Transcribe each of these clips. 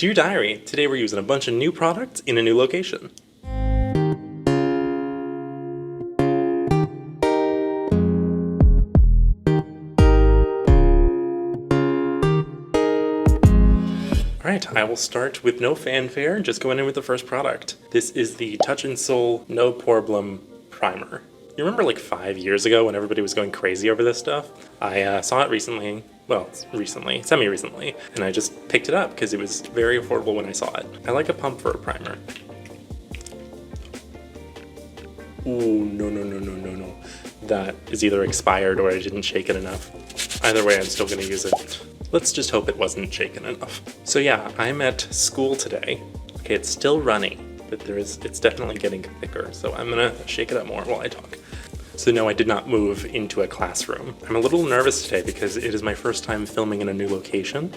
Dear Diary, today we're using a bunch of new products in a new location. Alright, I will start with no fanfare, just going in with the first product. This is the Touch & Soul No Problem Primer. You remember like 5 years ago when everybody was going crazy over this stuff? I saw it recently, semi-recently, and I just picked it up because it was very affordable when I saw it. I like a pump for a primer. Ooh, no. That is either expired or I didn't shake it enough. Either way, I'm still gonna use it. Let's just hope it wasn't shaken enough. So yeah, I'm at school today. Okay, it's still running, but it's definitely getting thicker, so I'm gonna shake it up more while I talk. So no, I did not move into a classroom. I'm a little nervous today because it is my first time filming in a new location,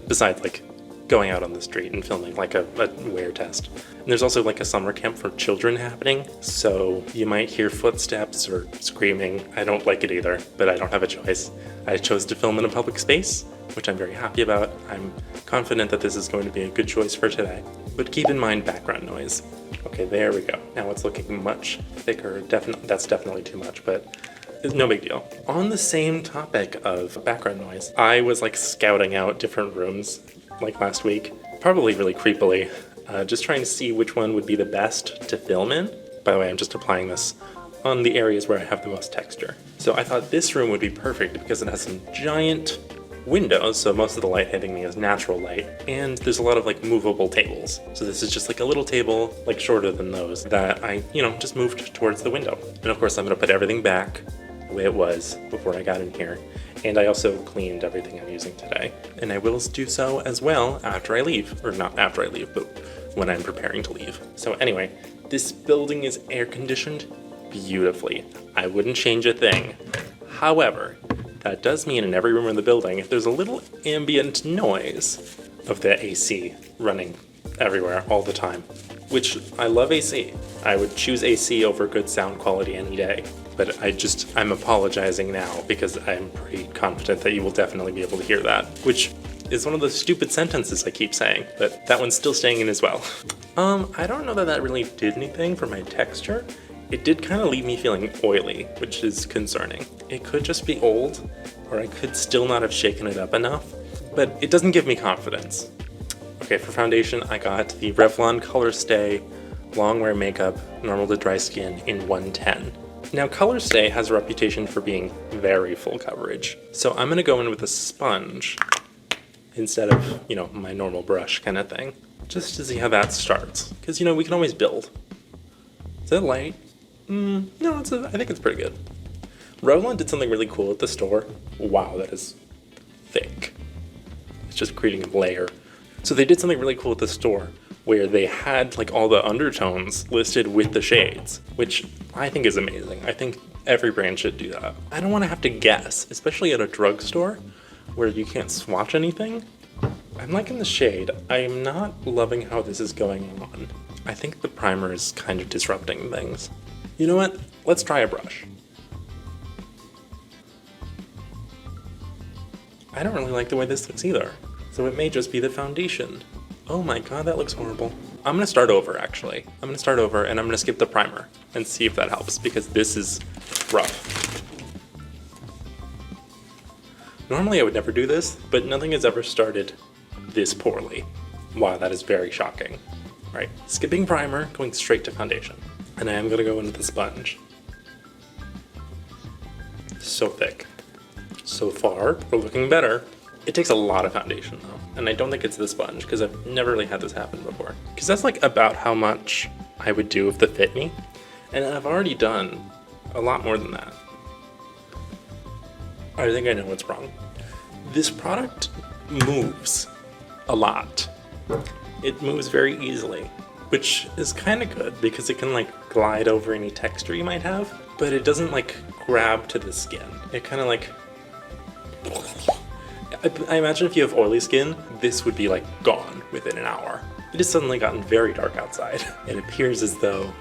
besides like going out on the street and filming like a wear test. And there's also like a summer camp for children happening, so you might hear footsteps or screaming. I don't like it either, but I don't have a choice. I chose to film in a public space, which I'm very happy about. I'm confident that this is going to be a good choice for today. But keep in mind background noise. Okay, there we go. Now it's looking much thicker. That's definitely too much, but it's no big deal. On the same topic of background noise, I was like scouting out different rooms like last week, probably really creepily, just trying to see which one would be the best to film in. By the way, I'm just applying this on the areas where I have the most texture. So I thought this room would be perfect because it has some giant windows, so most of the light hitting me is natural light, and there's a lot of like movable tables. So this is just like a little table, like shorter than those, that I, just moved towards the window. And of course I'm gonna put everything back the way it was before I got in here. And I also cleaned everything I'm using today. And I will do so as well after I leave, or not after I leave, but when I'm preparing to leave. So anyway, this building is air conditioned beautifully. I wouldn't change a thing. However, that does mean in every room in the building, there's a little ambient noise of the AC running everywhere all the time, which I love AC. I would choose AC over good sound quality any day, but I'm apologizing now because I'm pretty confident that you will definitely be able to hear that, which is one of the stupid sentences I keep saying, but that one's still staying in as well. I don't know that really did anything for my texture. It did kind of leave me feeling oily, which is concerning. It could just be old, or I could still not have shaken it up enough, but it doesn't give me confidence. Okay, for foundation, I got the Revlon Color Stay Long Wear Makeup Normal to Dry Skin in 110. Now, Color Stay has a reputation for being very full coverage, so I'm gonna go in with a sponge instead of, my normal brush kind of thing, just to see how that starts, because, we can always build. Is that light? No, I think it's pretty good. Revlon did something really cool at the store. Wow, that is thick. It's just creating a layer. So they did something really cool at the store where they had like all the undertones listed with the shades, which I think is amazing. I think every brand should do that. I don't want to have to guess, especially at a drugstore where you can't swatch anything. I'm liking the shade. I'm not loving how this is going on. I think the primer is kind of disrupting things. You know what? Let's try a brush. I don't really like the way this looks either, so it may just be the foundation. Oh my god, that looks horrible. I'm gonna start over, actually. I'm gonna start over and I'm gonna skip the primer and see if that helps, because this is rough. Normally I would never do this, but nothing has ever started this poorly. Wow, that is very shocking. Right, skipping primer, going straight to foundation. And I am gonna go in with the sponge. So thick. So far, we're looking better. It takes a lot of foundation though, and I don't think it's the sponge, because I've never really had this happen before. Because that's like about how much I would do if the Fit Me, and I've already done a lot more than that. I think I know what's wrong. This product moves a lot. It moves very easily, which is kind of good because it can like glide over any texture you might have, but it doesn't like grab to the skin. It kind of like, I imagine if you have oily skin, this would be like gone within an hour. It has suddenly gotten very dark outside. It appears as though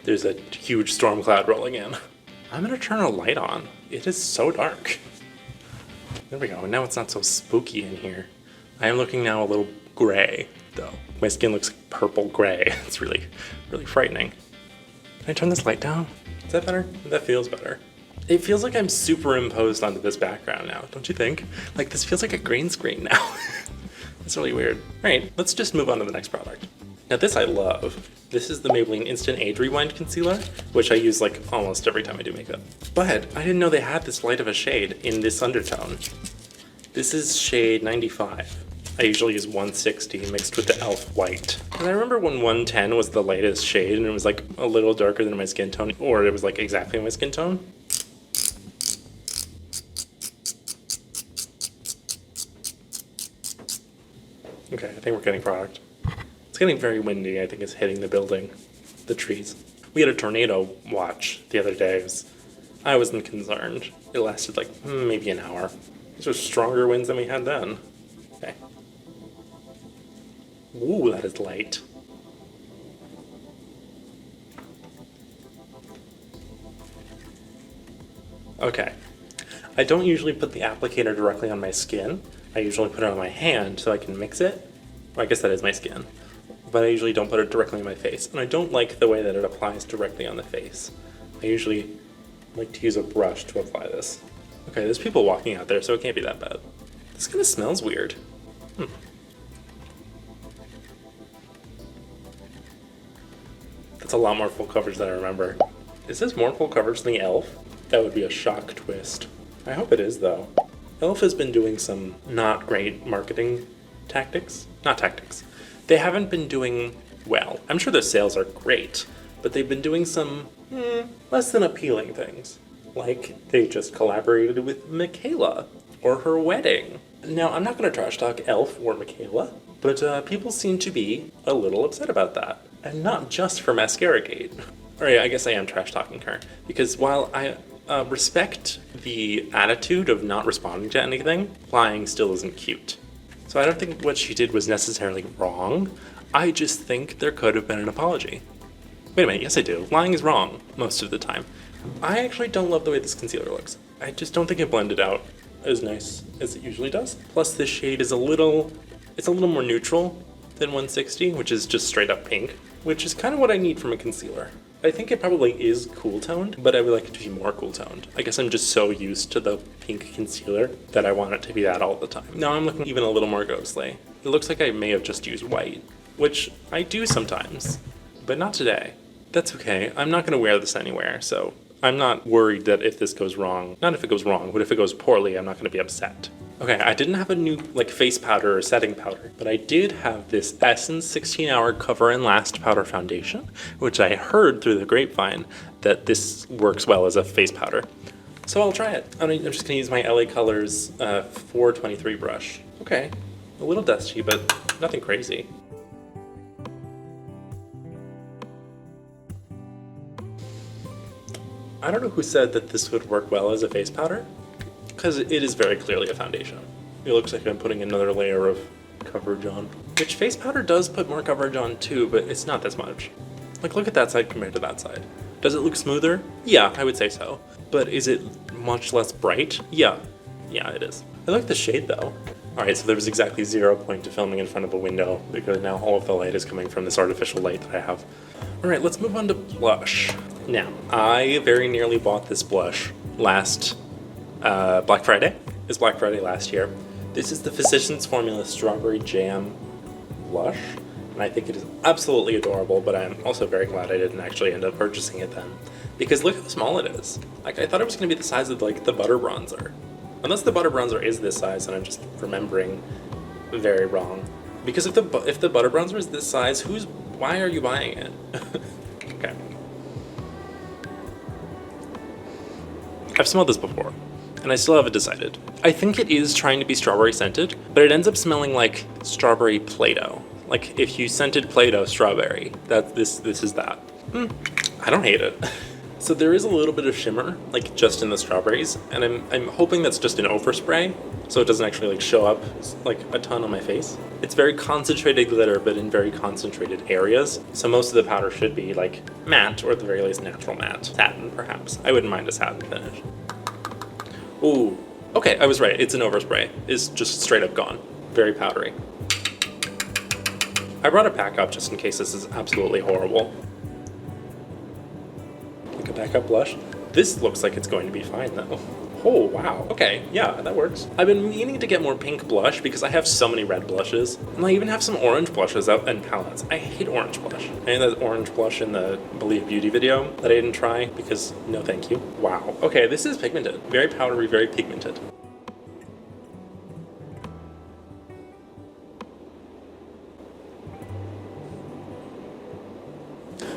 there's a huge storm cloud rolling in. I'm gonna turn a light on. It is so dark. There we go, now it's not so spooky in here. I am looking now a little gray, though. My skin looks purple gray. It's really, really frightening. Can I turn this light down? Is that better? That feels better. It feels like I'm superimposed onto this background now, don't you think? Like, this feels like a green screen now. It's really weird. All right, let's just move on to the next product. Now this I love. This is the Maybelline Instant Age Rewind Concealer, which I use like almost every time I do makeup. But I didn't know they had this light of a shade in this undertone. This is shade 95. I usually use 160 mixed with the e.l.f. white. And I remember when 110 was the lightest shade and it was like a little darker than my skin tone, or it was like exactly my skin tone. Okay, I think we're getting product. It's getting very windy. I think it's hitting the building, the trees. We had a tornado watch the other day. I wasn't concerned. It lasted like maybe an hour. These are stronger winds than we had then. Okay. Ooh, that is light. Okay. I don't usually put the applicator directly on my skin. I usually put it on my hand so I can mix it. Well, I guess that is my skin. But I usually don't put it directly on my face. And I don't like the way that it applies directly on the face. I usually like to use a brush to apply this. Okay, there's people walking out there, so it can't be that bad. This kind of smells weird. That's a lot more full coverage than I remember. Is this more full coverage than the e.l.f.? That would be a shock twist. I hope it is, though. e.l.f. has been doing some not great marketing tactics. Not tactics. They haven't been doing well. I'm sure their sales are great, but they've been doing some less than appealing things. Like, they just collaborated with Michaela, or her wedding. Now, I'm not going to trash talk e.l.f. or Michaela, but people seem to be a little upset about that. And not just for Mascaragate. Alright, I guess I am trash talking her, because while I respect the attitude of not responding to anything, lying still isn't cute. So I don't think what she did was necessarily wrong. I just think there could have been an apology. Wait a minute, yes I do. Lying is wrong most of the time. I actually don't love the way this concealer looks. I just don't think it blended out as nice as it usually does. Plus this shade is a little more neutral than 160, which is just straight up pink, which is kind of what I need from a concealer. I think it probably is cool toned, but I would like it to be more cool toned. I guess I'm just so used to the pink concealer that I want it to be that all the time. Now I'm looking even a little more ghostly. It looks like I may have just used white, which I do sometimes, but not today. That's okay. I'm not going to wear this anywhere, so I'm not worried that if this goes wrong, not if it goes wrong, but if it goes poorly, I'm not going to be upset. Okay, I didn't have a new face powder or setting powder, but I did have this Essence 16-Hour Cover and Last Powder Foundation, which I heard through the grapevine that this works well as a face powder. So I'll try it. I'm just going to use my LA Colors 423 brush. Okay, a little dusty, but nothing crazy. I don't know who said that this would work well as a face powder, because it is very clearly a foundation. It looks like I'm putting another layer of coverage on. Which face powder does put more coverage on too, but it's not this much. Like, look at that side compared to that side. Does it look smoother? Yeah, I would say so. But is it much less bright? Yeah, it is. I like the shade though. Alright, so there was exactly 0 point to filming in front of a window, because now all of the light is coming from this artificial light that I have. Alright, let's move on to blush. Now, I very nearly bought this blush last Black Friday. It's Black Friday last year. This is the Physicians Formula Strawberry Jam blush, and I think it is absolutely adorable, but I'm also very glad I didn't actually end up purchasing it then. Because look how small it is. Like, I thought it was going to be the size of, like, the butter bronzer. Unless the butter bronzer is this size, and I'm just remembering very wrong. Because if the butter bronzer is this size, why are you buying it? Okay. I've smelled this before, and I still haven't decided. I think it is trying to be strawberry scented, but it ends up smelling like strawberry Play-Doh. Like if you scented Play-Doh strawberry, this is that. I don't hate it. So there is a little bit of shimmer, like just in the strawberries, and I'm hoping that's just an overspray, so it doesn't actually like show up like a ton on my face. It's very concentrated glitter, but in very concentrated areas, so most of the powder should be like matte, or at the very least natural matte. Satin, perhaps. I wouldn't mind a satin finish. Ooh, okay, I was right. It's an overspray. It's just straight up gone. Very powdery. I brought it back up just in case this is absolutely horrible. Like a backup blush. This looks like it's going to be fine though. Oh, wow. Okay, yeah, that works. I've been meaning to get more pink blush because I have so many red blushes. And I even have some orange blushes out in palettes. I hate orange blush. And that orange blush in the Believe Beauty video that I didn't try because no thank you. Wow. Okay, this is pigmented. Very powdery, very pigmented.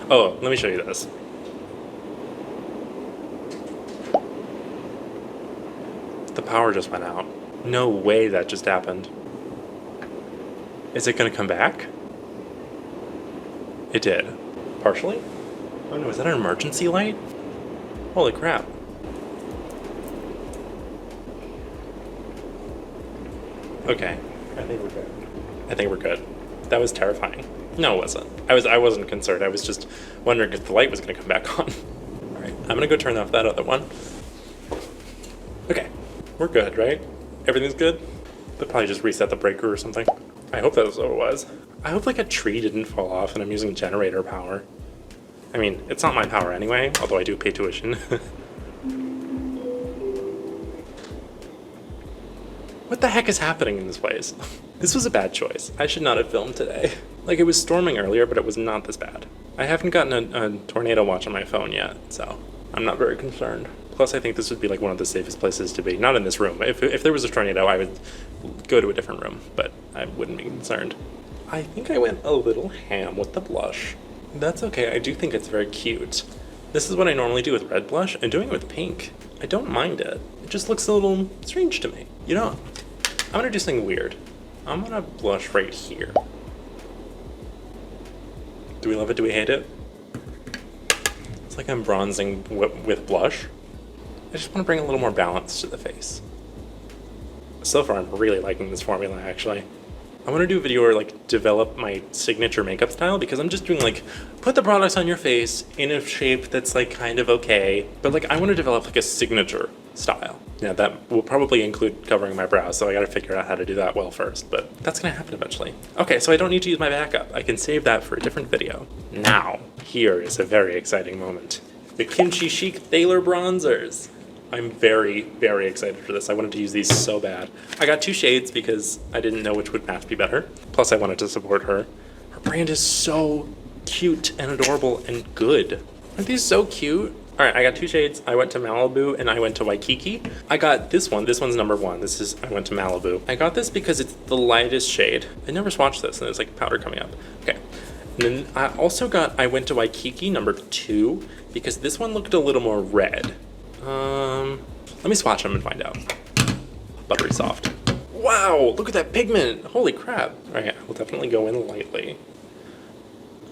Oh, let me show you this. The power just went out. No way that just happened. Is it gonna come back? It did. Partially? Oh no, is that an emergency light? Holy crap. Okay, I think we're good. I think we're good. That was terrifying. No, it wasn't. I wasn't concerned. I was just wondering if the light was gonna come back on. All right, I'm gonna go turn off that other one. Okay. We're good, right? Everything's good? They'll probably just reset the breaker or something. I hope that's what it was. I hope like a tree didn't fall off and I'm using generator power. I mean, it's not my power anyway, although I do pay tuition. What the heck is happening in this place? This was a bad choice. I should not have filmed today. Like, it was storming earlier, but it was not this bad. I haven't gotten a tornado watch on my phone yet, so I'm not very concerned. Plus, I think this would be like one of the safest places to be. Not in this room. If there was a tornado, I would go to a different room, but I wouldn't be concerned. I think I went a little ham with the blush. That's okay. I do think it's very cute. This is what I normally do with red blush. I'm doing it with pink. I don't mind it. It just looks a little strange to me. You know, I'm gonna do something weird. I'm gonna blush right here. Do we love it? Do we hate it? It's like I'm bronzing with blush. I just want to bring a little more balance to the face. So far, I'm really liking this formula, actually. I want to do a video where, like, develop my signature makeup style, because I'm just doing, like, put the products on your face in a shape that's, like, kind of okay. But, like, I want to develop, like, a signature style. Yeah, that will probably include covering my brows, so I gotta figure out how to do that well first, but that's gonna happen eventually. Okay, so I don't need to use my backup. I can save that for a different video. Now, here is a very exciting moment. The Kimchi Chic Thaler bronzers. I'm very, very excited for this. I wanted to use these so bad. I got 2 shades because I didn't know which would match me better. Plus, I wanted to support her. Her brand is so cute and adorable and good. Aren't these so cute? All right, I got 2 shades. I went to Malibu and I went to Waikiki. I got this one. This one's number 1. I went to Malibu. I got this because it's the lightest shade. I never swatched this and there's like powder coming up. Okay. And then I went to Waikiki number 2 because this one looked a little more red. Let me swatch them and find out. Buttery soft. Wow, look at that pigment. Holy crap. All right, I will definitely go in lightly.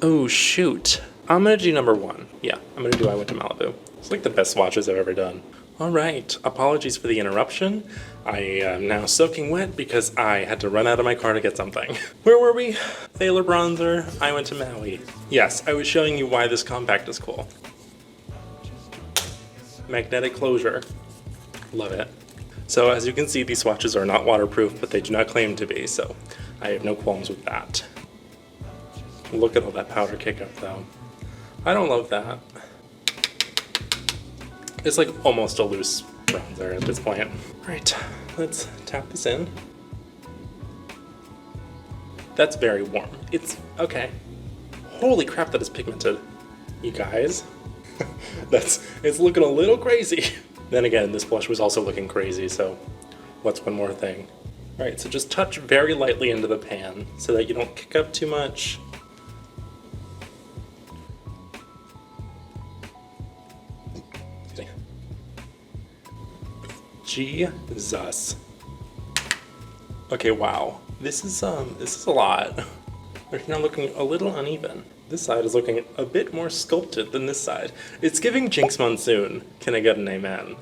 Oh, shoot. I'm gonna do number 1. Yeah, I'm gonna do I Went to Malibu. It's like the best swatches I've ever done. All right, apologies for the interruption. I am now soaking wet because I had to run out of my car to get something. Where were we? Thaler bronzer, I Went to Maui. Yes, I was showing you why this compact is cool. Magnetic closure. Love it. So as you can see, these swatches are not waterproof, but they do not claim to be, so I have no qualms with that. Look at all that powder kick up though. I don't love that. It's like almost a loose bronzer at this point. All right, let's tap this in. That's very warm. It's okay. Holy crap, that is pigmented. You guys, it's looking a little crazy. Then again, this blush was also looking crazy, so what's one more thing? All right, so just touch very lightly into the pan so that you don't kick up too much. Jesus. Okay, wow. This is a lot. They're now looking a little uneven. This side is looking a bit more sculpted than this side. It's giving Jinx Monsoon. Can I get an amen?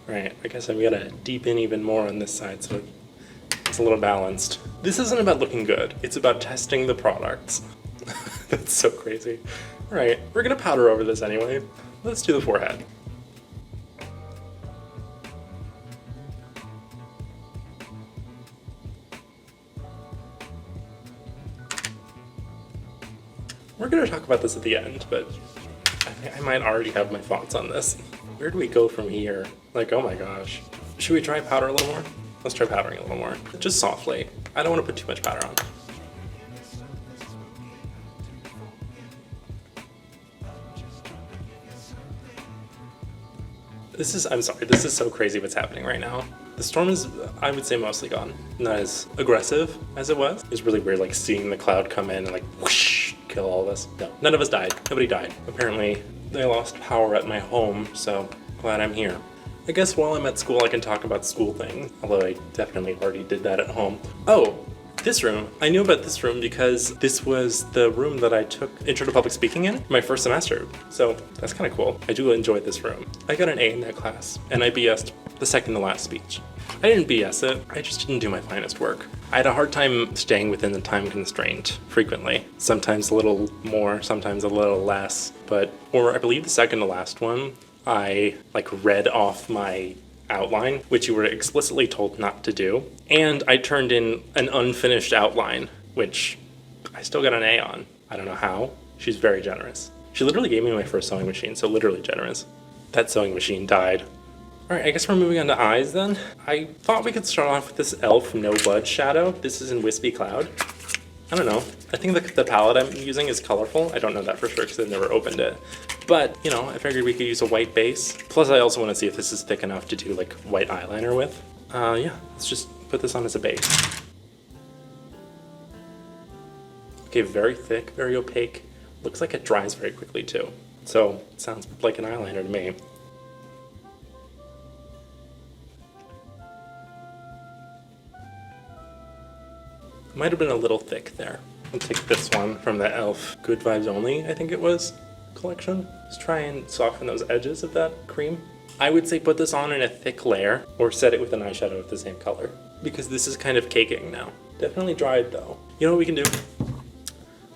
Right, I guess I've got to deepen even more on this side so it's a little balanced. This isn't about looking good. It's about testing the products. That's so crazy. All right, we're gonna powder over this anyway. Let's do the forehead. We're gonna talk about this at the end, but I think I might already have my thoughts on this. Where do we go from here? Like, oh my gosh. Should we try powder a little more? Let's try powdering a little more. Just softly. I don't want to put too much powder on. I'm sorry, this is so crazy what's happening right now. The storm is, I would say, mostly gone. Not as aggressive as it was. It's really weird, like, seeing the cloud come in and, like, whoosh, kill all of us. No, none of us died. Nobody died. Apparently, they lost power at my home, so glad I'm here. I guess while I'm at school, I can talk about school things, although I definitely already did that at home. Oh, this room. I knew about this room because this was the room that I took Intro to Public Speaking in my first semester, so that's kind of cool. I do enjoy this room. I got an A in that class, and I BS'd the second to last speech. I didn't BS it, I just didn't do my finest work. I had a hard time staying within the time constraint frequently. Sometimes a little more, sometimes a little less, or I believe the second to last one, I read off my outline, which you were explicitly told not to do, and I turned in an unfinished outline, which I still got an A on. I don't know how. She's very generous. She literally gave me my first sewing machine, so literally generous. That sewing machine died. Alright, I guess we're moving on to eyes then. I thought we could start off with this elf no budge shadow. This is in Wispy Cloud. I don't know. I think the palette I'm using is colorful. I don't know that for sure because I've never opened it. But, you know, I figured we could use a white base. Plus, I also want to see if this is thick enough to do, like, white eyeliner with. Yeah, let's just put this on as a base. Okay, very thick, very opaque. Looks like it dries very quickly, too. So, it sounds like an eyeliner to me. Might have been a little thick there. I'll take this one from the e.l.f. Good Vibes Only, I think it was, collection. Just try and soften those edges of that cream. I would say put this on in a thick layer or set it with an eyeshadow of the same color because this is kind of caking now. Definitely dried though. You know what we can do?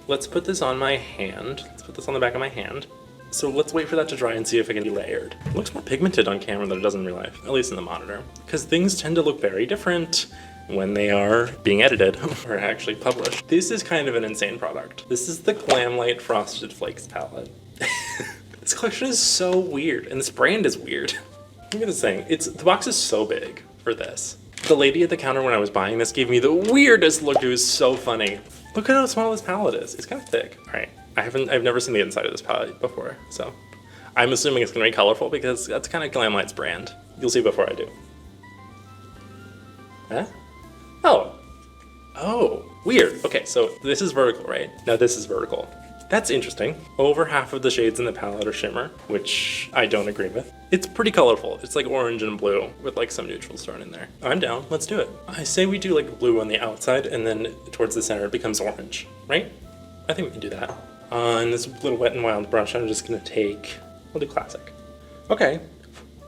Let's put this on my hand. Let's put this on the back of my hand. So let's wait for that to dry and see if it can be layered. It looks more pigmented on camera than it does in real life, at least in the monitor, because things tend to look very different when they are being edited or actually published. This is kind of an insane product. This is the Glamlight Frosted Flakes palette. This collection is so weird, and this brand is weird. Look at this thing. The box is so big for this. The lady at the counter when I was buying this gave me the weirdest look. It was so funny. Look at how small this palette is. It's kind of thick. All right, I've never seen the inside of this palette before, so I'm assuming it's gonna be colorful because that's kind of Glamlight's brand. You'll see before I do. Huh? Oh, weird. Okay, so this is vertical, right? Now this is vertical. That's interesting. Over half of the shades in the palette are shimmer, which I don't agree with. It's pretty colorful. It's like orange and blue with like some neutrals thrown in there. I'm down, let's do it. I say we do like blue on the outside and then towards the center it becomes orange, right? I think we can do that. On this little Wet n Wild brush, I'm just gonna we'll do classic. Okay,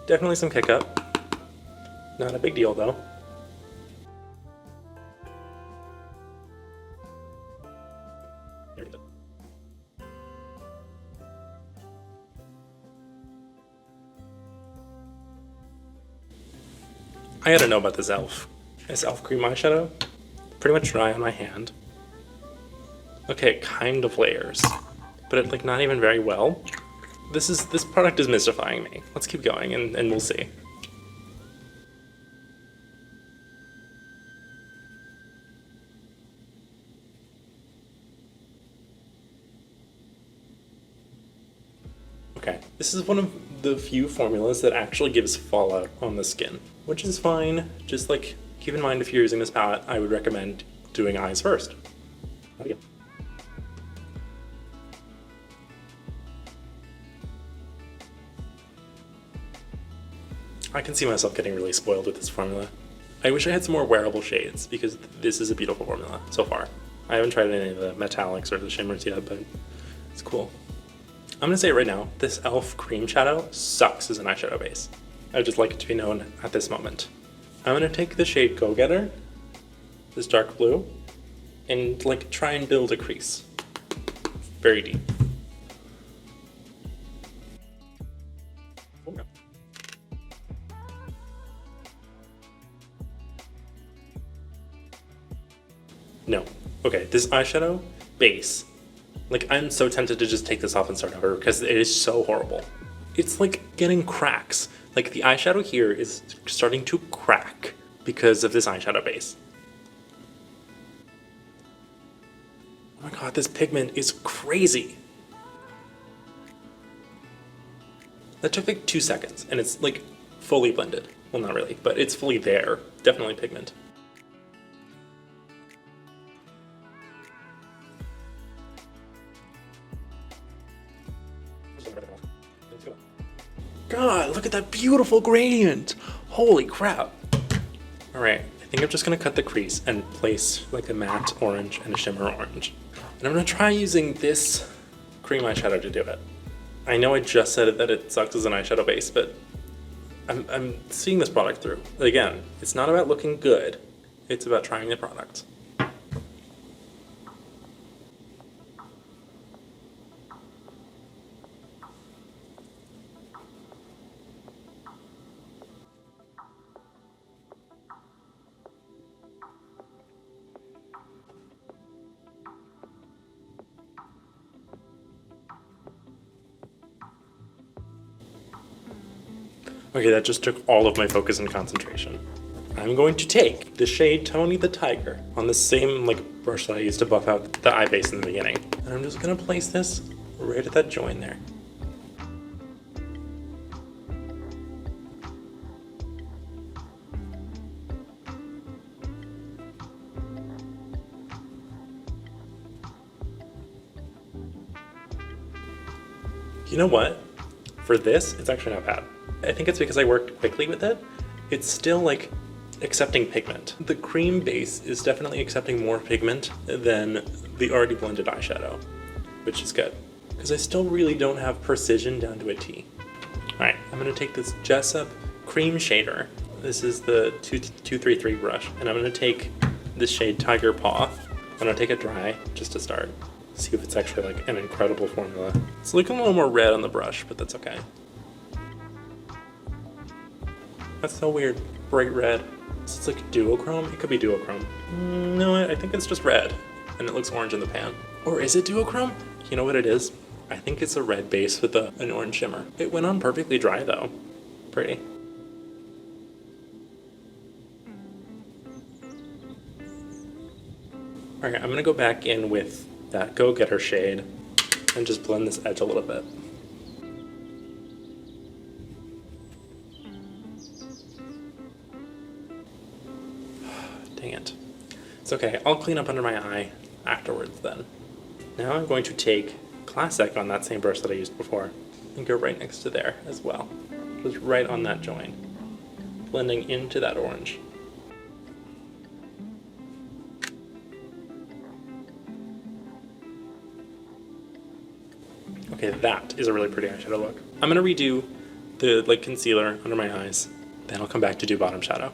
definitely some kick up. Not a big deal though. I gotta know about this e.l.f. cream eyeshadow. Pretty much dry on my hand. Okay, it kind of layers, but it not even very well. This product is mystifying me. Let's keep going and we'll see. Okay, this is one of the few formulas that actually gives fallout on the skin, which is fine. Just keep in mind if you're using this palette, I would recommend doing eyes first. Okay. I can see myself getting really spoiled with this formula. I wish I had some more wearable shades because this is a beautiful formula so far. I haven't tried any of the metallics or the shimmers yet, but it's cool. I'm gonna say right now, this e.l.f. cream shadow sucks as an eyeshadow base. I would just like it to be known at this moment. I'm gonna take the shade Go Getter, this dark blue, and try and build a crease. Very deep. No. Okay, this eyeshadow base Like, I'm so tempted to just take this off and start over because it is so horrible. It's like getting cracks. Like, the eyeshadow here is starting to crack because of this eyeshadow base. Oh my god, this pigment is crazy. That took like 2 seconds, and it's like fully blended. Well, not really, but it's fully there. Definitely pigment. God, look at that beautiful gradient. Holy crap. All right, I think I'm just gonna cut the crease and place like a matte orange and a shimmer orange. And I'm gonna try using this cream eyeshadow to do it. I know I just said that it sucks as an eyeshadow base, but I'm seeing this product through. Again, it's not about looking good, it's about trying the product. Okay, that just took all of my focus and concentration. I'm going to take the shade Tony the Tiger on the same like brush that I used to buff out the eye base in the beginning. And I'm just gonna place this right at that join there. You know what? For this, it's actually not bad. I think it's because I worked quickly with it. It's still like accepting pigment. The cream base is definitely accepting more pigment than the already blended eyeshadow, which is good. Because I still really don't have precision down to a T. All right, I'm gonna take this Jessup cream shader. This is the 233 brush, and I'm gonna take this shade Tiger Paw. I'm gonna take it dry just to start. See if it's actually like an incredible formula. It's looking a little more red on the brush, but that's okay. That's so weird. Bright red. It's like duochrome? It could be duochrome. No, I think it's just red. And it looks orange in the pan. Or is it duochrome? You know what it is? I think it's a red base with an orange shimmer. It went on perfectly dry though. Pretty. Alright, I'm gonna go back in with that Go-Getter shade and just blend this edge a little bit. Dang it. It's okay, I'll clean up under my eye afterwards then. Now I'm going to take Classic on that same brush that I used before and go right next to there as well. Just right on that join, blending into that orange. Okay, that is a really pretty eyeshadow look. I'm gonna redo the like concealer under my eyes, then I'll come back to do bottom shadow.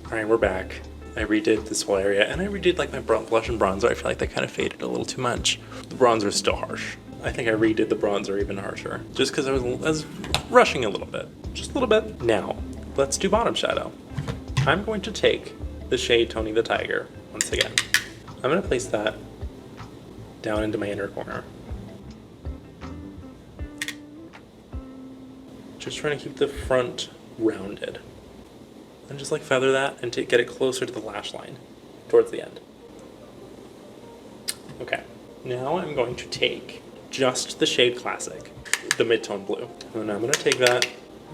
All right, we're back. I redid this whole area, and I redid like my blush and bronzer. I feel like they kind of faded a little too much. The bronzer is still harsh. I think I redid the bronzer even harsher, just because I was rushing a little bit, just a little bit. Now, let's do bottom shadow. I'm going to take the shade Tony the Tiger once again. I'm gonna place that down into my inner corner. Just trying to keep the front rounded. And just like feather that and get it closer to the lash line towards the end. Okay, now I'm going to take just the shade Classic, the mid-tone blue. And I'm gonna take that,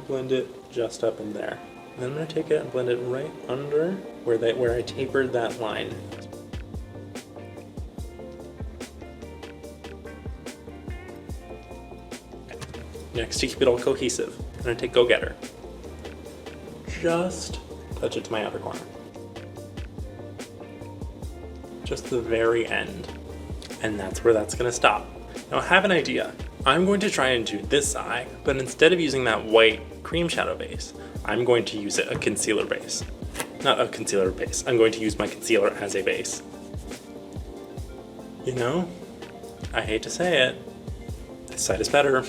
blend it just up in there. And then I'm gonna take it and blend it right under where I tapered that line. Next, to keep it all cohesive, I'm gonna take Go-Getter. Just touch it to my outer corner. Just the very end. And that's where that's gonna stop. Now I have an idea. I'm going to try and do this eye, but instead of using that white cream shadow base, I'm going to use a concealer base. Not a concealer base, I'm going to use my concealer as a base. You know, I hate to say it, this side is better.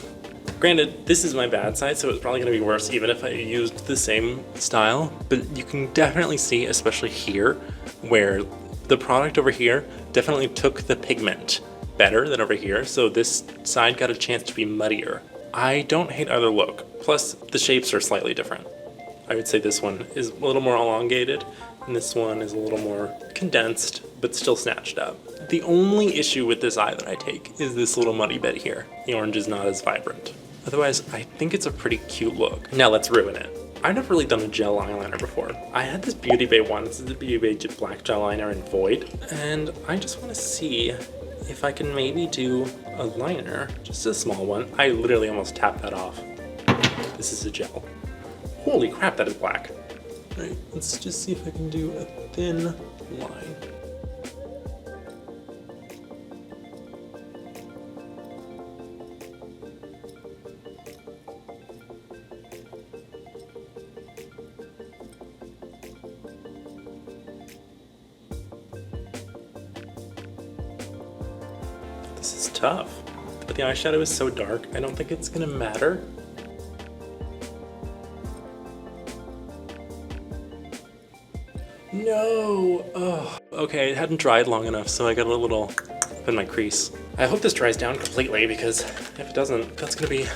Granted, this is my bad side, so it's probably gonna be worse even if I used the same style, but you can definitely see, especially here, where the product over here definitely took the pigment better than over here, so this side got a chance to be muddier. I don't hate either look. Plus, the shapes are slightly different. I would say this one is a little more elongated, and this one is a little more condensed, but still snatched up. The only issue with this eye that I take is this little muddy bit here. The orange is not as vibrant. Otherwise, I think it's a pretty cute look. Now let's ruin it. I've never really done a gel eyeliner before. I had this Beauty Bay one. This is the Beauty Bay black gel liner in Void, and I just want to see if I can maybe do a liner, just a small one. I literally almost tapped that off. This is a gel. Holy crap, that is black. All right, let's just see if I can do a thin line. This is tough, but the eyeshadow is so dark, I don't think it's gonna matter. No! Oh, okay, it hadn't dried long enough, so I got a little up in my crease. I hope this dries down completely, because if it doesn't, that's gonna be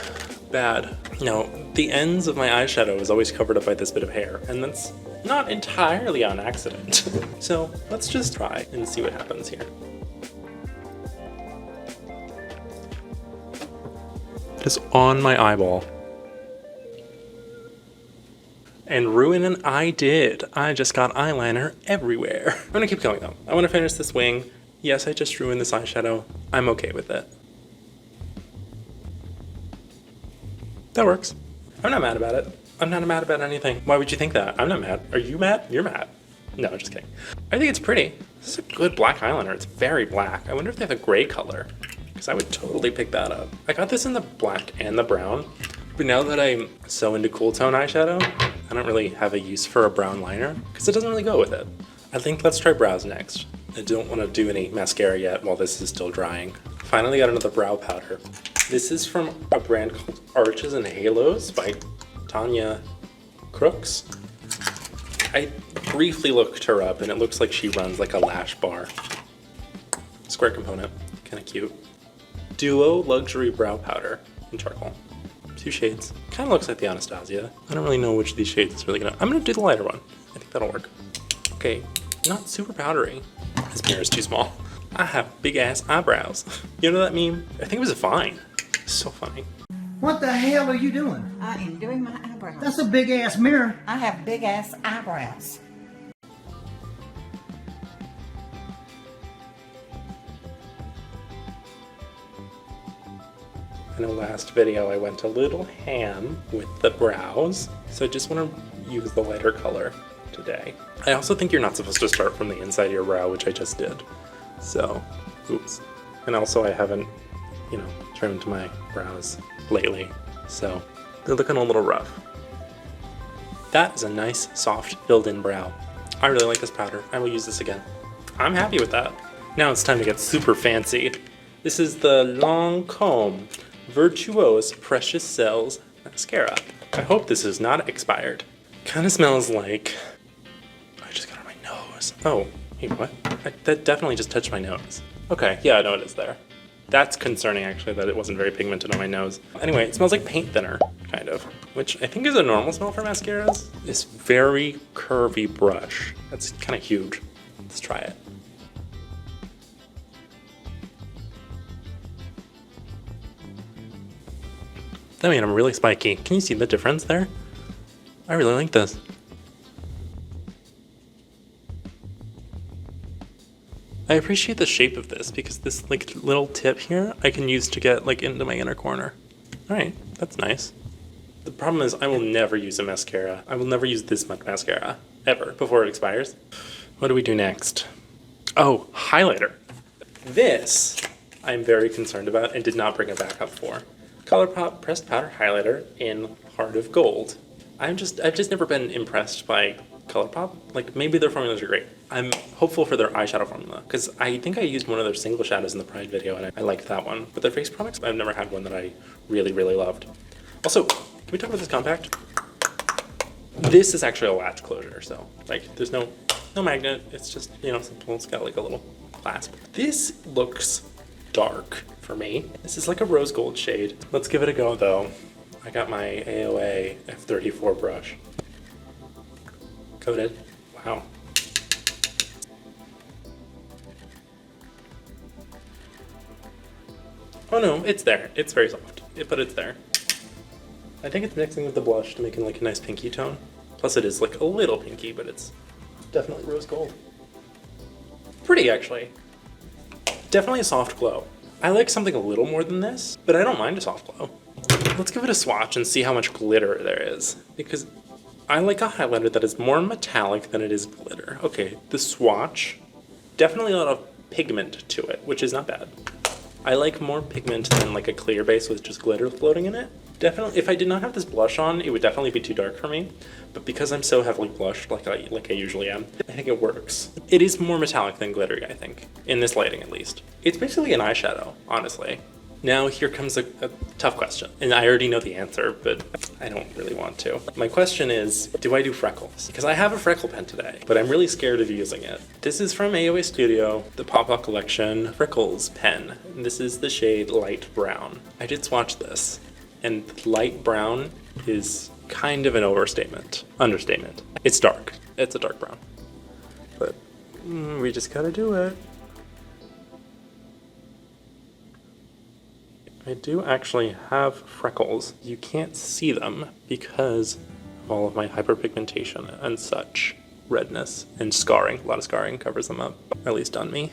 bad. Now, the ends of my eyeshadow is always covered up by this bit of hair, and that's not entirely on accident. So let's just try and see what happens here. It is on my eyeball. And ruin I did. I just got eyeliner everywhere. I'm gonna keep going though. I wanna finish this wing. Yes, I just ruined this eyeshadow. I'm okay with it. That works. I'm not mad about it. I'm not mad about anything. Why would you think that? I'm not mad. Are you mad? You're mad. No, just kidding. I think it's pretty. This is a good black eyeliner. It's very black. I wonder if they have a gray color, because I would totally pick that up. I got this in the black and the brown, but now that I'm so into cool tone eyeshadow, I don't really have a use for a brown liner, because it doesn't really go with it. I think let's try brows next. I don't want to do any mascara yet while this is still drying. Finally got another brow powder. This is from a brand called Arches and Halos by Tanya Crooks. I briefly looked her up and it looks like she runs like a lash bar. Square component, kind of cute. Duo Luxury Brow Powder in charcoal. 2 shades. Kind of looks like the Anastasia. I don't really know which of these shades is really gonna... I'm gonna do the lighter one. I think that'll work. Okay, not super powdery. This mirror is too small. I have big ass eyebrows. You know that meme? I think it was a Vine. So funny. What the hell are you doing? I am doing my eyebrows. That's a big ass mirror. I have big ass eyebrows. In the last video, I went a little ham with the brows, so I just want to use the lighter color today. I also think you're not supposed to start from the inside of your brow, which I just did. So, oops. And also I haven't, trimmed my brows lately, so they're looking a little rough. That is a nice, soft, built-in brow. I really like this powder. I will use this again. I'm happy with that. Now it's time to get super fancy. This is the Lancome Virtuose Precious Cells Mascara. I hope this is not expired. Kind of smells like... I just got it on my nose. Oh, hey, what? That definitely just touched my nose. Okay, yeah, I know it is there. That's concerning, actually, that it wasn't very pigmented on my nose. Anyway, it smells like paint thinner, kind of, which I think is a normal smell for mascaras. This very curvy brush. That's kind of huge. Let's try it. I mean, I'm really spiky. Can you see the difference there? I really like this. I appreciate the shape of this because this little tip here I can use to get into my inner corner. All right, that's nice. The problem is I will never use a mascara. I will never use this much mascara ever before it expires. What do we do next? Oh, highlighter. This I'm very concerned about and did not bring a backup for. ColourPop Pressed Powder Highlighter in Heart of Gold. I've just never been impressed by ColourPop. Maybe their formulas are great. I'm hopeful for their eyeshadow formula, because I think I used one of their single shadows in the Pride video and I liked that one. But their face products, I've never had one that I really, really loved. Also, can we talk about this compact? This is actually a latch closure, so there's no magnet. It's just, simple. It's got a little clasp. This looks dark for me. This is like a rose gold shade. Let's give it a go though. I got my AOA F34 brush. Coated. Wow. Oh no, it's there. It's very soft, but it's there. I think it's mixing with the blush to make it like a nice pinky tone. Plus it is like a little pinky, but it's definitely rose gold. Pretty actually. Definitely a soft glow. I like something a little more than this, but I don't mind a soft glow. Let's give it a swatch and see how much glitter there is, because I like a highlighter that is more metallic than it is glitter. Okay, the swatch, definitely a lot of pigment to it, which is not bad. I like more pigment than like a clear base with just glitter floating in it. Definitely, if I did not have this blush on, it would definitely be too dark for me. But because I'm so heavily blushed, like I usually am, I think it works. It is more metallic than glittery, I think, in this lighting at least. It's basically an eyeshadow, honestly. Now here comes a tough question, and I already know the answer, but I don't really want to. My question is, do I do freckles? Because I have a freckle pen today, but I'm really scared of using it. This is from AOA Studio, the Pop-Up Collection Freckles pen. And this is the shade Light Brown. I did swatch this, and light brown is kind of an understatement. It's dark. It's a dark brown. But we just gotta do it. I do actually have freckles. You can't see them because of all of my hyperpigmentation and such. Redness and scarring. A lot of scarring covers them up, at least on me.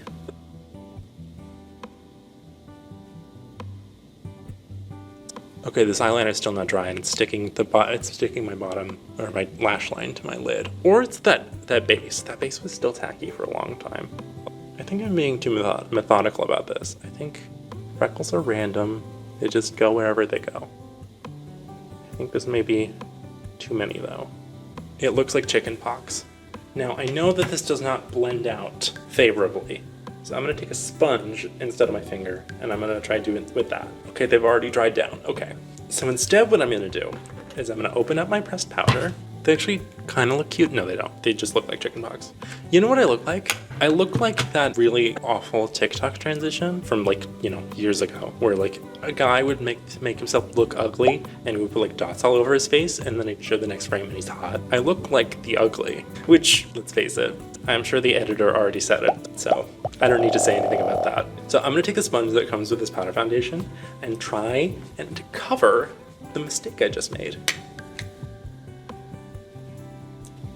Okay, this eyeliner is still not dry and it's sticking my bottom or my lash line to my lid. Or it's that base. That base was still tacky for a long time. I think I'm being too methodical about this. I think freckles are random. They just go wherever they go. I think this may be too many though. It looks like chicken pox. Now I know that this does not blend out favorably. So I'm gonna take a sponge instead of my finger and I'm gonna try doing it with that. Okay, they've already dried down. Okay. So instead what I'm gonna do is I'm gonna open up my pressed powder. They actually kind of look cute. No, they don't. They just look like chicken pox. You know what I look like? I look like that really awful TikTok transition from like, years ago, where like a guy would make himself look ugly and he would put like dots all over his face and then he'd show the next frame and he's hot. I look like the ugly, which, let's face it, I'm sure the editor already said it, so I don't need to say anything about that. So I'm gonna take a sponge that comes with this powder foundation and try and cover the mistake I just made.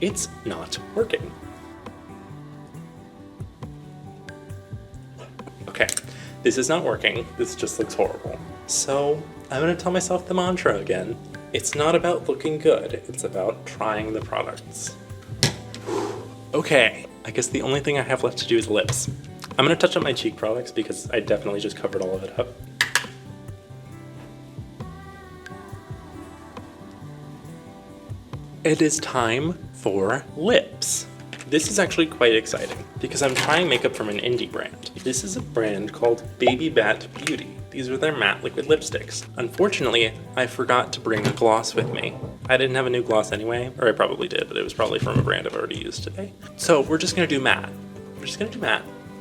It's not working. Okay, this is not working. This just looks horrible. So I'm gonna tell myself the mantra again. It's not about looking good, it's about trying the products. Okay, I guess the only thing I have left to do is lips. I'm gonna touch up my cheek products because I definitely just covered all of it up. It is time for lips. This is actually quite exciting because I'm trying makeup from an indie brand. This is a brand called Baby Bat Beauty. These are their matte liquid lipsticks. Unfortunately, I forgot to bring a gloss with me. I didn't have a new gloss anyway, or I probably did, but it was probably from a brand I've already used today. So we're just gonna do matte.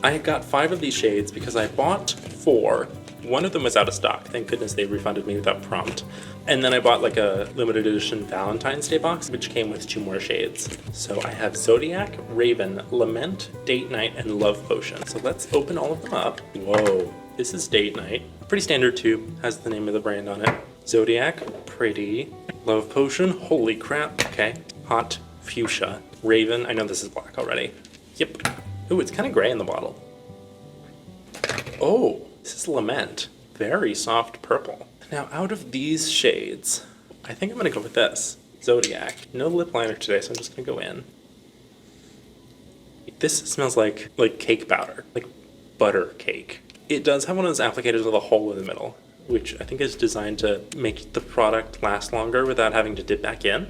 I got 5 of these shades because I bought 4. One of them was out of stock. Thank goodness they refunded me without prompt. And then I bought like a limited edition Valentine's Day box, which came with 2 more shades. So I have Zodiac, Raven, Lament, Date Night, and Love Potion. So let's open all of them up. Whoa, this is Date Night. Pretty standard tube, has the name of the brand on it. Zodiac, pretty. Love Potion, holy crap, okay. Hot Fuchsia. Raven, I know this is black already. Yep. Ooh, it's kind of gray in the bottle. Oh, this is Lament. Very soft purple. Now, out of these shades, I think I'm gonna go with this. Zodiac. No lip liner today, so I'm just gonna go in. This smells like cake powder, like butter cake. It does have one of those applicators with a hole in the middle, which I think is designed to make the product last longer without having to dip back in.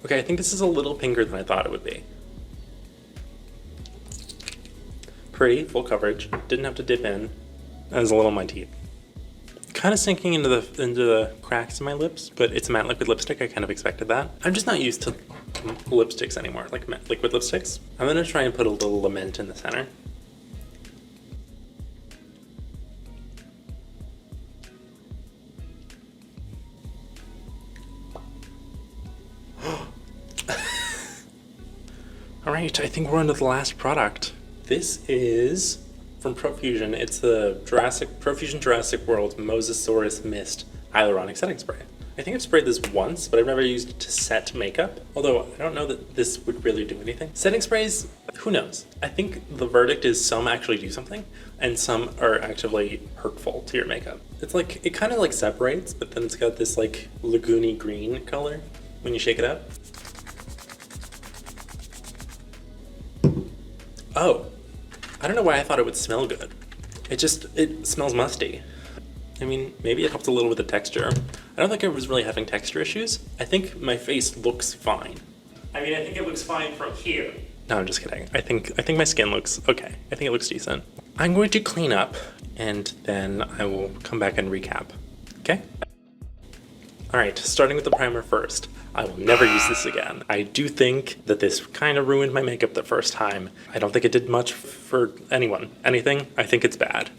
Okay, I think this is a little pinker than I thought it would be. Pretty, full coverage, didn't have to dip in. That was a little on my teeth. kind of sinking into the cracks in my lips, but it's a matte liquid lipstick. I kind of expected that. I'm just not used to lipsticks anymore, like matte liquid lipsticks. I'm gonna try and put a little lament in the center. All right, I think we're on to the last product. This is from Profusion. It's the Profusion Jurassic World Mosasaurus Mist Hyaluronic Setting Spray. I think I've sprayed this once, but I've never used it to set makeup. Although I don't know that this would really do anything. Setting sprays, who knows? I think the verdict is some actually do something, and some are actually hurtful to your makeup. It's like, it kind of like separates, but then it's got this like lagoony green color when you shake it up. Oh, I don't know why I thought it would smell good. It smells musty. I mean, maybe it helps a little with the texture. I don't think I was really having texture issues. I think my face looks fine. I mean, I think it looks fine from here. No, I'm just kidding. I think my skin looks okay. I think it looks decent. I'm going to clean up and then I will come back and recap. Okay? All right, starting with the primer first. I will never use this again. I do think that this kind of ruined my makeup the first time. I don't think it did much for anything. I think it's bad.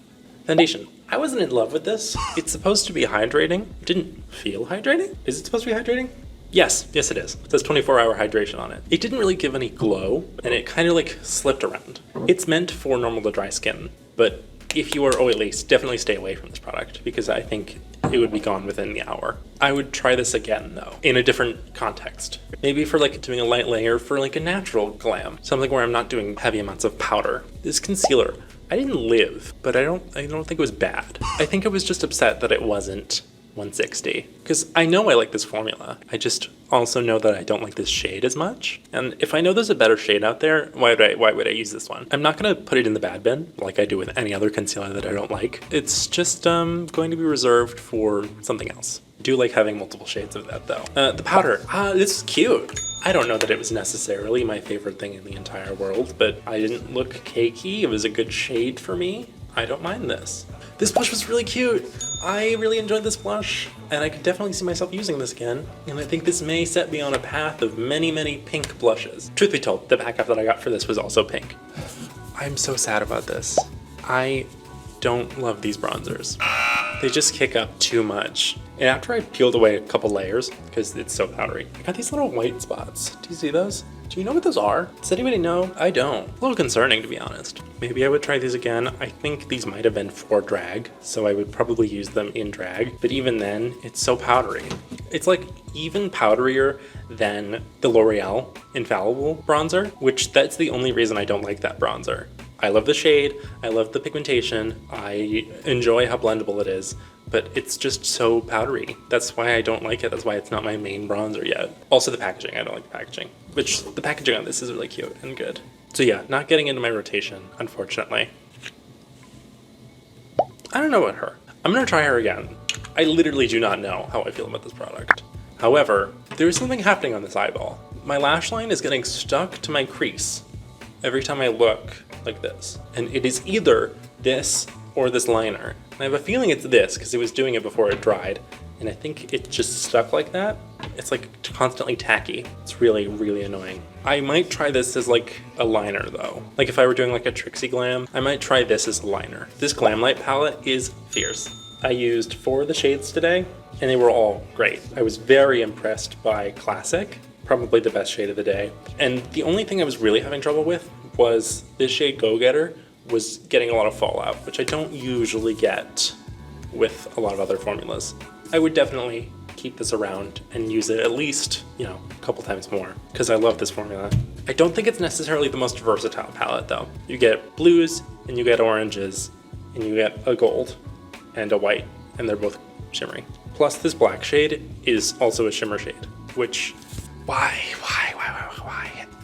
Foundation. I wasn't in love with this. It's supposed to be hydrating. It didn't feel hydrating. Is it supposed to be hydrating? Yes it is. It says 24-hour hydration on it. It didn't really give any glow, and it kind of like slipped around. It's meant for normal to dry skin, but if you are oily, definitely stay away from this product because I think it would be gone within the hour. I would try this again though, in a different context. Maybe for like doing a light layer for like a natural glam. Something where I'm not doing heavy amounts of powder. This concealer, I didn't live, but I don't think it was bad. I think I was just upset that it wasn't 160 because I know I like this formula. I just also know that I don't like this shade as much. And if I know there's a better shade out there, why would I use this one? I'm not gonna put it in the bad bin like I do with any other concealer that I don't like. It's just going to be reserved for something else. I do like having multiple shades of that though. The powder, this is cute. I don't know that it was necessarily my favorite thing in the entire world, but I didn't look cakey. It was a good shade for me. I don't mind this. This blush was really cute. I really enjoyed this blush, and I could definitely see myself using this again. And I think this may set me on a path of many, many pink blushes. Truth be told, the backup that I got for this was also pink. I'm so sad about this. I don't love these bronzers. They just kick up too much. And after I peeled away a couple layers, because it's so powdery, I got these little white spots. Do you see those? Do you know what those are? Does anybody know? I don't. A little concerning, to be honest. Maybe I would try these again. I think these might have been for drag, so I would probably use them in drag. But even then, it's so powdery. It's like even powderier than the L'Oreal Infallible bronzer, which that's the only reason I don't like that bronzer. I love the shade, I love the pigmentation, I enjoy how blendable it is, but it's just so powdery. That's why I don't like it. That's why it's not my main bronzer yet. Also the packaging, I don't like the packaging, which the packaging on this is really cute and good. So yeah, not getting into my rotation, unfortunately. I don't know about her. I'm gonna try her again. I literally do not know how I feel about this product. However, there is something happening on this eyeball. My lash line is getting stuck to my crease every time I look like this. And it is either this or this liner. And I have a feeling it's this because it was doing it before it dried. And I think it just stuck like that. It's like constantly tacky. It's really, really annoying. I might try this as like a liner though. Like if I were doing like a Trixie Glam, I might try this as a liner. This Glam Light palette is fierce. I used 4 of the shades today and they were all great. I was very impressed by Classic, probably the best shade of the day. And the only thing I was really having trouble with was this shade Go Getter was getting a lot of fallout, which I don't usually get with a lot of other formulas. I would definitely keep this around and use it at least, a couple times more because I love this formula. I don't think it's necessarily the most versatile palette though. You get blues and you get oranges and you get a gold and a white, and they're both shimmery. Plus this black shade is also a shimmer shade, which why?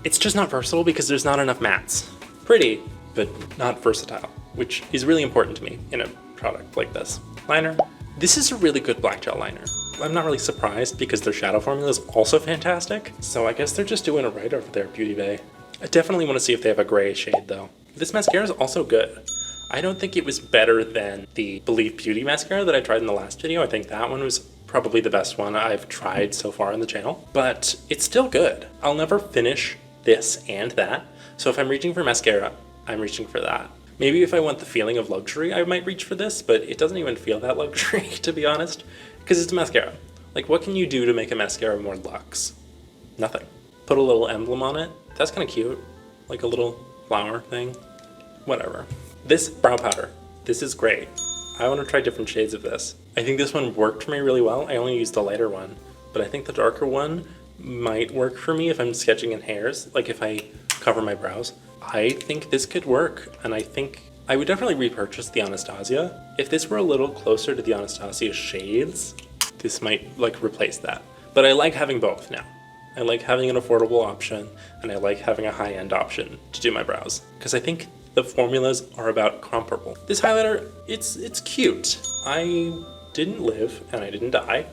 It's just not versatile because there's not enough mattes. Pretty, but not versatile, which is really important to me in a product like this. Liner. This is a really good black gel liner. I'm not really surprised because their shadow formula is also fantastic. So I guess they're just doing it right over there, Beauty Bay. I definitely want to see if they have a gray shade though. This mascara is also good. I don't think it was better than the Believe Beauty mascara that I tried in the last video. I think that one was probably the best one I've tried so far on the channel, but it's still good. I'll never finish this and that. So if I'm reaching for mascara, I'm reaching for that. Maybe if I want the feeling of luxury, I might reach for this, but it doesn't even feel that luxury, to be honest, because it's a mascara. Like, what can you do to make a mascara more luxe? Nothing. Put a little emblem on it. That's kind of cute. Like a little flower thing. Whatever. This brow powder. This is great. I want to try different shades of this. I think this one worked for me really well. I only used the lighter one, but I think the darker one might work for me if I'm sketching in hairs, like if I cover my brows. I think this could work, and I think I would definitely repurchase the Anastasia. If this were a little closer to the Anastasia shades, this might like replace that. But I like having both now. I like having an affordable option, and I like having a high-end option to do my brows, because I think the formulas are about comparable. This highlighter, it's cute. I didn't live and I didn't die.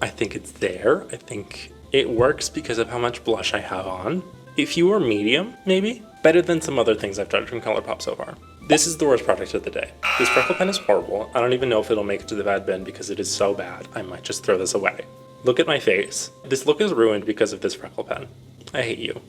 I think it's there. I think it works because of how much blush I have on. If you were medium, maybe, better than some other things I've tried from ColourPop so far. This is the worst product of the day. This freckle pen is horrible. I don't even know if it'll make it to the bad bin because it is so bad. I might just throw this away. Look at my face. This look is ruined because of this freckle pen. I hate you.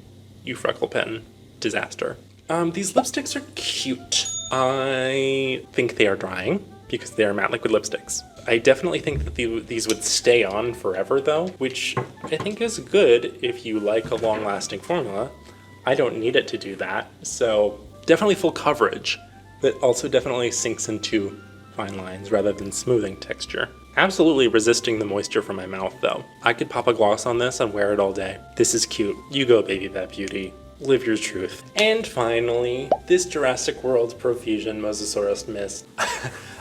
You freckle pen disaster. These lipsticks are cute. I think they are drying because they are matte liquid lipsticks. I definitely think that these would stay on forever though, which I think is good if you like a long-lasting formula. I don't need it to do that, so definitely full coverage, but also definitely sinks into fine lines rather than smoothing texture. Absolutely resisting the moisture from my mouth though. I could pop a gloss on this and wear it all day. This is cute. You go, baby Bat Beauty. Live your truth. And finally, this Jurassic World Profusion Mosasaurus Mist.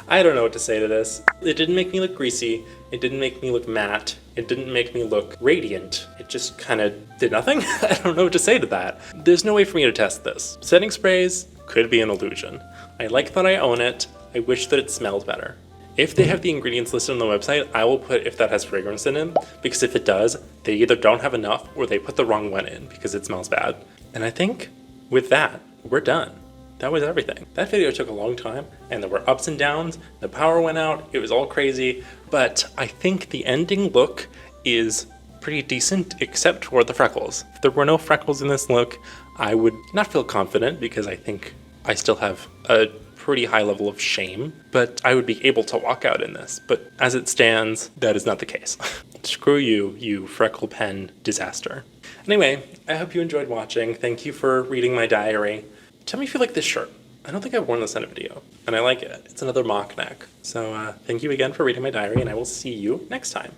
I don't know what to say to this. It didn't make me look greasy. It didn't make me look matte. It didn't make me look radiant. It just kind of did nothing. I don't know what to say to that. There's no way for me to test this. Setting sprays could be an illusion. I like that I own it. I wish that it smelled better. If they have the ingredients listed on the website, I will put if that has fragrance in it, because if it does, they either don't have enough or they put the wrong one in because it smells bad. And I think with that, we're done. That was everything. That video took a long time and there were ups and downs. The power went out. It was all crazy. But I think the ending look is pretty decent except for the freckles. If there were no freckles in this look, I would not feel confident because I think I still have a pretty high level of shame, but I would be able to walk out in this. But as it stands, that is not the case. Screw you, you freckle pen disaster. Anyway, I hope you enjoyed watching. Thank you for reading my diary. Tell me if you like this shirt. I don't think I've worn this in a video, and I like it. It's another mock neck. So thank you again for reading my diary, and I will see you next time.